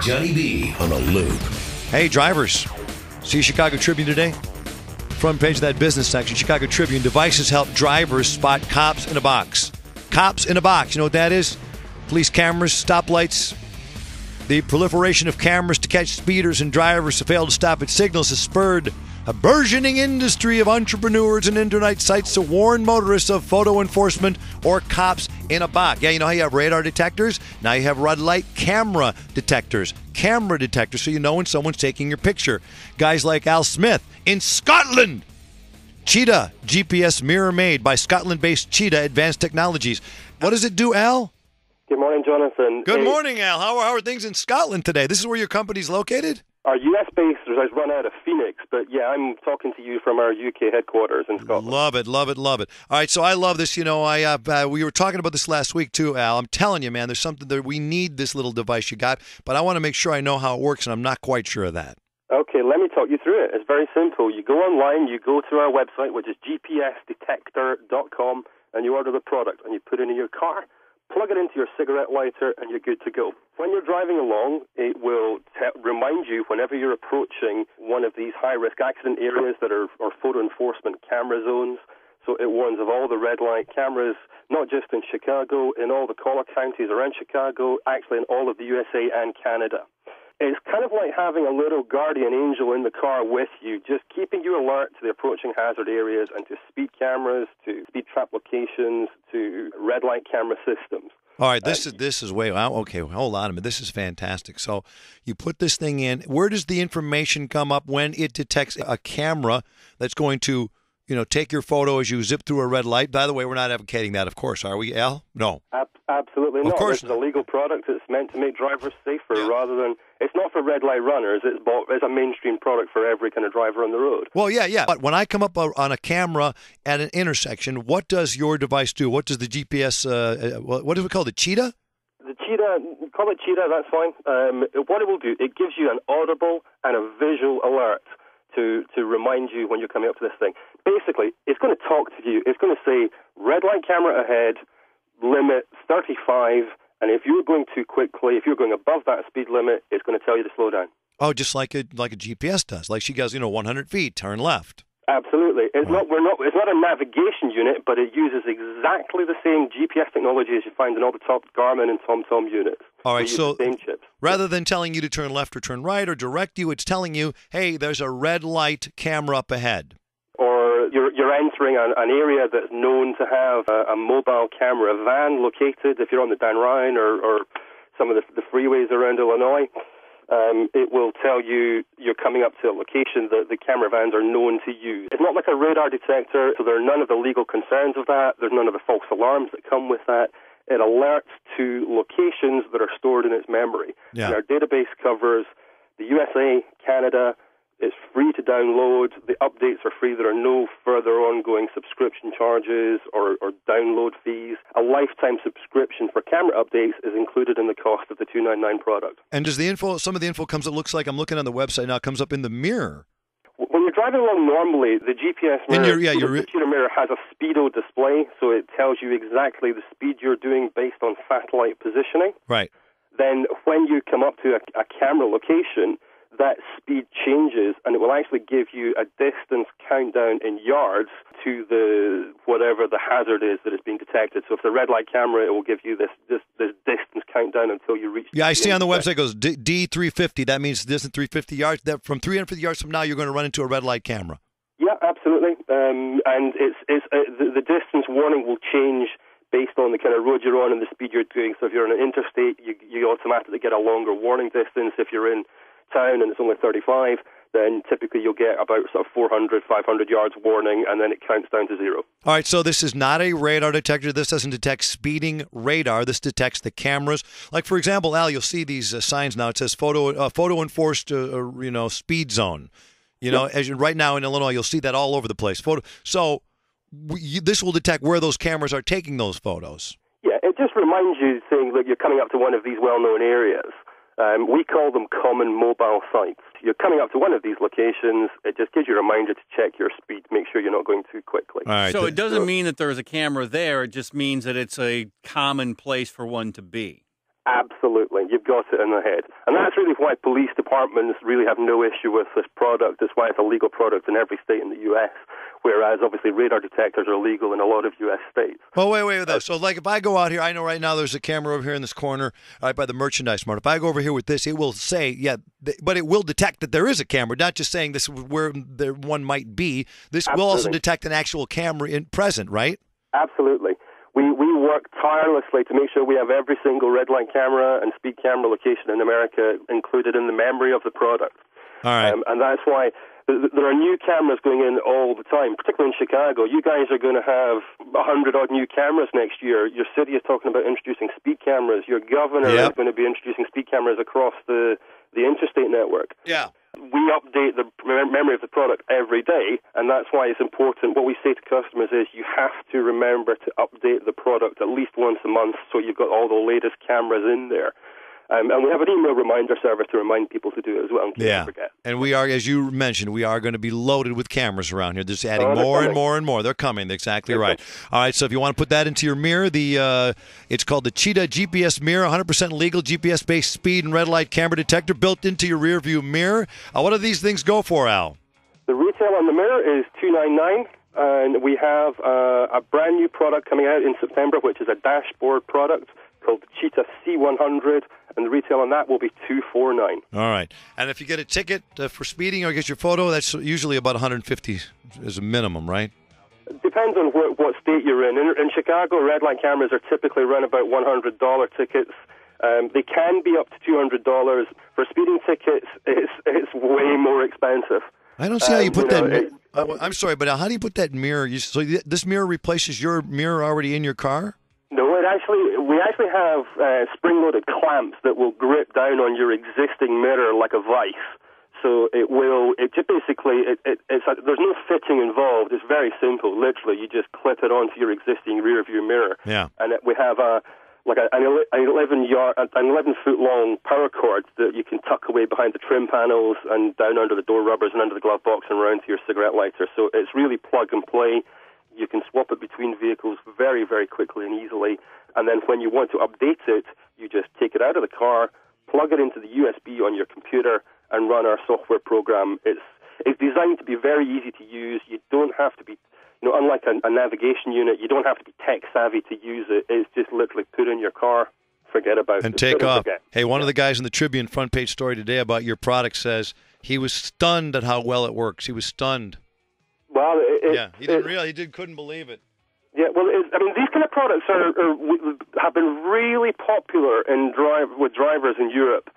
Johnny B on a loop. Hey, drivers. See Chicago Tribune today? Front page of that business section, Chicago Tribune. Devices help drivers spot cops in a box. Cops in a box. You know what that is? Police cameras, stoplights. The proliferation of cameras to catch speeders and drivers who fail to stop at signals has spurred a burgeoning industry of entrepreneurs and internet sites to warn motorists of photo enforcement or cops in a box. Yeah, you know how you have radar detectors? Now you have red light camera detectors. Camera detectors, so you know when someone's taking your picture. Guys like Al Smith in Scotland. Cheetah, GPS mirror made by Scotland-based Cheetah Advanced Technologies. What does it do, Al? Good morning, Jonathan. Good morning, Al. How are things in Scotland today? This is where your company's located? Our U.S. base has run out of Phoenix, but yeah, I'm talking to you from our U.K. headquarters in Scotland. Love it, love it, love it. All right, so I love this. You know, we were talking about this last week too, Al. I'm telling you, man, there's something that we need this little device you got, but I want to make sure I know how it works, and I'm not quite sure of that. Okay, let me talk you through it. It's very simple. You go online, you go to our website, which is gpsdetector.com, and you order the product, and you put it in your car. Plug it into your cigarette lighter, and you're good to go. When you're driving along, it will remind you whenever you're approaching one of these high-risk accident areas that are photo enforcement camera zones. So it warns of all the red light cameras, not just in Chicago, in all the collar counties around Chicago, actually in all of the USA and Canada. It's kind of like having a little guardian angel in the car with you, just keeping you alert to the approaching hazard areas and to speed cameras, to speed trap locations, to red light camera systems. All right, this is way wow. Okay, hold on a minute. This is fantastic. So you put this thing in. Where does the information come up when it detects a camera that's going to, you know, take your photo as you zip through a red light? By the way, we're not advocating that, of course, are we, Al? No. Absolutely not. Of course This is a legal product. It's meant to make drivers safer rather than... It's not for red light runners. It's a mainstream product for every kind of driver on the road. Well, yeah. But when I come up on a camera at an intersection, what does your device do? What does the GPS... what do we call it? The Cheetah? The Cheetah, call it Cheetah, that's fine. What it will do, it gives you an audible and a visual alert to remind you when you're coming up to this thing. Basically, it's going to talk to you. It's going to say, red light camera ahead, limit 35, and if you're going too quickly, if you're going above that speed limit, it's going to tell you to slow down. Oh, just like a GPS does. Like she goes, 100 feet, turn left. Absolutely. It's not a navigation unit, but it uses exactly the same GPS technology as you find in all the top Garmin and TomTom units. All right, so the same chips. Rather than telling you to turn left or turn right or direct you, it's telling you, hey, there's a red light camera up ahead. Or you're entering an area that's known to have a mobile camera van located, if you're on the Dan Ryan or some of the freeways around Illinois. It will tell you you're coming up to a location that the camera vans are known to use. It's not like a radar detector, so there are none of the legal concerns of that. There's none of the false alarms that come with that. It alerts to locations that are stored in its memory. Yeah. And our database covers the USA, Canada. It's free to download. The updates are free. There are no further ongoing subscription charges or download fees. A lifetime subscription for camera updates is included in the cost of the $299 product. And does some of the info comes, it looks like I'm looking on the website now, it comes up in the mirror. When you're driving along normally, the GPS mirror, the computer mirror has a speedo display, so it tells you exactly the speed you're doing based on satellite positioning. Right. Then when you come up to a camera location, that speed changes, and it will actually give you a distance countdown in yards to whatever the hazard is that is being detected. So if the red light camera, it will give you this distance countdown until you reach. Yeah, I see on the website it goes D350. That means distance 350 yards. That from 350 yards from now, you're going to run into a red light camera. Yeah, absolutely. And the distance warning will change based on the kind of road you're on and the speed you're doing. So if you're on an interstate, you automatically get a longer warning distance. If you're in town and it's only 35, then typically you'll get about sort of 400, 500 yards warning, and then it counts down to zero. All right, so this is not a radar detector. This doesn't detect speeding radar. This detects the cameras. Like, for example, Al, you'll see these signs now. It says photo enforced, speed zone. As right now in Illinois, you'll see that all over the place. This will detect where those cameras are taking those photos. Yeah, it just reminds you, saying that you're coming up to one of these well-known areas. We call them common mobile sites. You're coming up to one of these locations, it just gives you a reminder to check your speed, make sure you're not going too quickly. All right. So it doesn't mean that there's a camera there, it just means that it's a common place for one to be. Absolutely. You've got it in the head. And that's really why police departments really have no issue with this product. It's why it's a legal product in every state in the U.S., whereas obviously radar detectors are legal in a lot of U.S. states. Well, wait. So, like, if I go out here, I know right now there's a camera over here in this corner right by the merchandise mart. If I go over here with this, it will say, but it will detect that there is a camera, not just saying this is where there one might be. This will also detect an actual camera present, right? Absolutely. We work tirelessly to make sure we have every single red light camera and speed camera location in America included in the memory of the product. All right. And that's why there are new cameras going in all the time, particularly in Chicago. You guys are going to have 100-odd new cameras next year. Your city is talking about introducing speed cameras. Your governor is going to be introducing speed cameras across the interstate network. Yeah. We update the memory of the product every day, and that's why it's important. What we say to customers is you have to remember to update the product at least once a month so you've got all the latest cameras in there. And we have an email reminder service to remind people to do it as well in case they forget. And we are, as you mentioned, we are going to be loaded with cameras around here. Just adding more and more and more. They're coming. Exactly right. All right, so if you want to put that into your mirror, it's called the Cheetah GPS mirror, 100% legal GPS-based speed and red light camera detector built into your rear view mirror. What do these things go for, Al? The retail on the mirror is $299, and we have a brand new product coming out in September, which is a dashboard product called the Cheetah C100, and the retail on that will be $249. All right. And if you get a ticket for speeding or get your photo, that's usually about $150 as a minimum, right? Depends on what state you're in. In Chicago, red light cameras are typically run about $100 tickets. They can be up to $200. For speeding tickets, it's way more expensive. I don't see how you put that. I'm sorry, but how do you put that mirror? So this mirror replaces your mirror already in your car? No, we actually have spring-loaded clamps that will grip down on your existing mirror like a vice. So there's no fitting involved. It's very simple. Literally, you just clip it onto your existing rear-view mirror. Yeah. And we have an 11-foot long power cord that you can tuck away behind the trim panels and down under the door rubbers and under the glove box and around to your cigarette lighter. So it's really plug and play. You can swap it between vehicles very, very quickly and easily. And then when you want to update it, you just take it out of the car, plug it into the USB on your computer, and run our software program. It's designed to be very easy to use. You don't have to be, unlike a navigation unit, you don't have to be tech savvy to use it. It's just literally put in your car, forget about it. And take off. Hey, one of the guys in the Tribune front page story today about your product says he was stunned at how well it works. He was stunned. Well, he didn't realize. He couldn't believe it. Yeah, well, these kind of products have been really popular with drivers in Europe.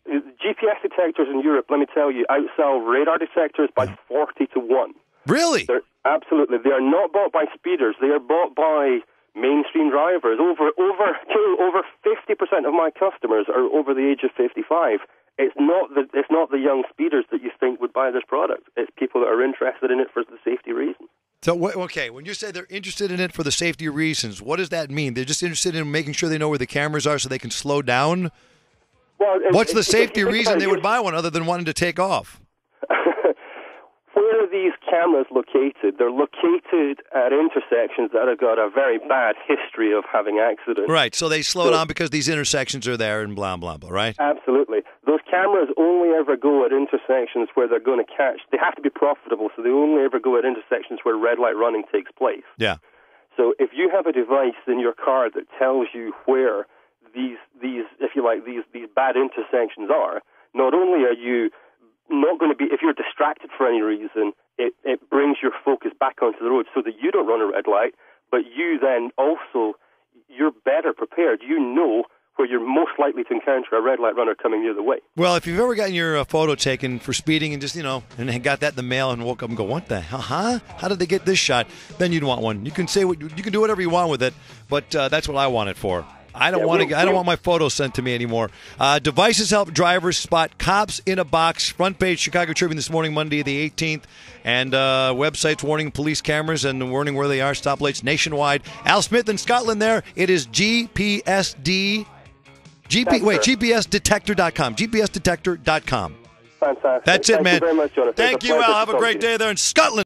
GPS detectors in Europe, let me tell you, outsell radar detectors by 40 to 1. Really? Absolutely. They are not bought by speeders. They are bought by mainstream drivers. Over 50% of my customers are over the age of 55. It's not the young speeders that you think would buy this product. It's people that are interested in it for the safety reasons. So, okay, when you say they're interested in it for the safety reasons, what does that mean? They're just interested in making sure they know where the cameras are so they can slow down? Well, what's the safety reason they would buy one other than wanting to take off? Where are these cameras located? They're located at intersections that have got a very bad history of having accidents. Right, so they slow down because these intersections are there and blah, blah, blah, right? Absolutely. Those cameras only ever go at intersections where they're going to catch. They have to be profitable, so they only ever go at intersections where red light running takes place. Yeah. So if you have a device in your car that tells you where these if you like, these bad intersections are, not only are you not going to be, if you're distracted for any reason, it brings your focus back onto the road so that you don't run a red light, but you then also, you're better prepared. You know where you're most likely to encounter a red light runner coming the other way. Well, if you've ever gotten your photo taken for speeding and just, and got that in the mail and woke up and go, what the hell, huh? How did they get this shot? Then you'd want one. You can say you can do whatever you want with it, but that's what I want it for. I don't want my photos sent to me anymore. Devices help drivers spot cops in a box. Front page Chicago Tribune this morning, Monday the 18th. And websites warning police cameras and warning where they are. Stoplights nationwide. Al Smith in Scotland there. It is GPSdetector.com. GPSdetector.com. Fantastic. That's it, man. Thank you very much, Jonathan. Thank you, Al. Have a great day there in Scotland.